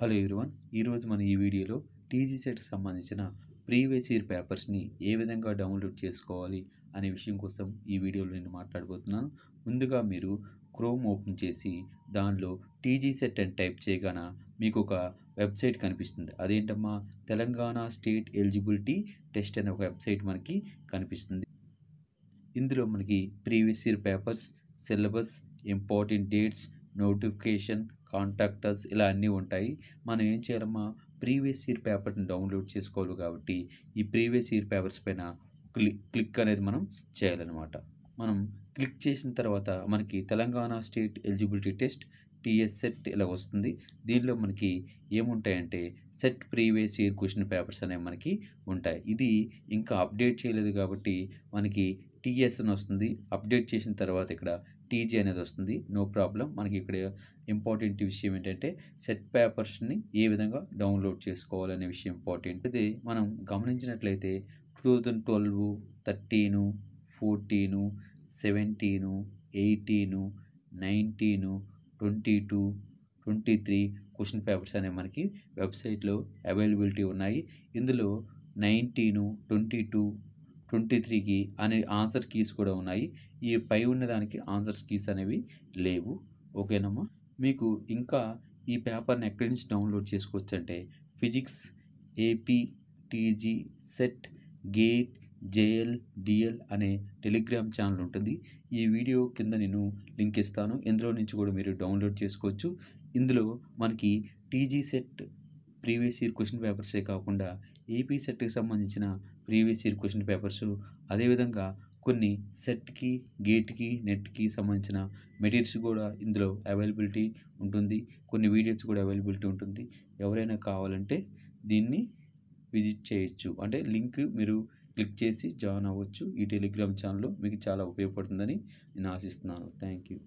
Hello everyone, ఈరోజు మనం ఈ వీడియోలో టీజీ సెట్కి సంబంధించిన ప్రీవియస్ ఇయర్ పేపర్స్ని ఏ విధంగా డౌన్లోడ్ చేసుకోవాలి అనే విషయం కోసం ఈ వీడియోలో నేను మాట్లాడబోతున్నాను. ముందుగా మీరు క్రోమ్ ఓపెన్ చేసి దానిలో టీజీ సెట్ అని టైప్ చేయగానే మీకు ఒక వెబ్సైట్ కనిపిస్తుంది. అదేంటమ్మా, తెలంగాణ స్టేట్ ఎలిజిబిలిటీ టెస్ట్ అనే ఒక వెబ్సైట్ మనకి కనిపిస్తుంది. ఇందులో మనకి previous year papers, syllabus, important dates, notification, contractors ఇలా అన్నీ ఉంటాయి. మనం ఏం చేయాలమ్మా, ప్రీవియస్ ఇయర్ పేపర్ని డౌన్లోడ్ చేసుకోవాలి కాబట్టి ఈ ప్రీవియస్ ఇయర్ పేపర్స్ పైన క్లిక్ అనేది మనం చేయాలన్నమాట. మనం క్లిక్ చేసిన తర్వాత మనకి Telangana state eligibility test TS set ఇలా వస్తుంది. దీనిలో మనకి ఏముంటాయంటే set previous year question papers అనేవి మనకి ఉంటాయి. ఇది ఇంకా అప్డేట్ చేయలేదు కాబట్టి మనకి టీఎస్ అని వస్తుంది. అప్డేట్ చేసిన తర్వాత ఇక్కడ టీజీ అనేది వస్తుంది. No problem. మనకి ఇక్కడ ఇంపార్టెంట్ విషయం ఏంటంటే సెట్ పేపర్స్ని ఏ విధంగా డౌన్లోడ్ చేసుకోవాలనే విషయం ఇంపార్టెంట్. ఇది మనం గమనించినట్లయితే 2012, 13, 14, 17, 18, 19, 22, 23 క్వశ్చన్ పేపర్స్ అనేవి మనకి వెబ్సైట్లో అవైలబిలిటీ ఉన్నాయి. ఇందులో 19, 22, 23కి అనే ఆన్సర్ కీస్ కూడా ఉన్నాయి. ఈ పై ఉన్నదానికి ఆన్సర్స్ కీస్ అనేవి లేవు. ఓకేనమ్మా. మీకు ఇంకా ఈ పేపర్ని ఎక్కడి నుంచి డౌన్లోడ్ చేసుకోవచ్చు అంటే physics AP TG set gate JL DL అనే టెలిగ్రామ్ ఛానల్ ఉంటుంది. ఈ వీడియో కింద నేను లింక్ ఇస్తాను. ఇందులో నుంచి కూడా మీరు డౌన్లోడ్ చేసుకోవచ్చు. ఇందులో మనకి TG set previous year question పేపర్సే కాకుండా ఏపీ సెట్కి సంబంధించిన ప్రీవియస్ ఇయర్ క్వశ్చన్ పేపర్స్, అదేవిధంగా కొన్ని సెట్కి, గేట్కి, నెట్కి సంబంధించిన మెటీరియల్స్ కూడా ఇందులో అవైలబిలిటీ ఉంటుంది. కొన్ని వీడియోస్ కూడా అవైలబిలిటీ ఉంటుంది. ఎవరైనా కావాలంటే దీన్ని విజిట్ చేయొచ్చు. అంటే లింక్ మీరు క్లిక్ చేసి జాయిన్ అవ్వచ్చు. ఈ టెలిగ్రామ్ ఛానల్లో మీకు చాలా ఉపయోగపడుతుందని నేను ఆశిస్తున్నాను. Thank you.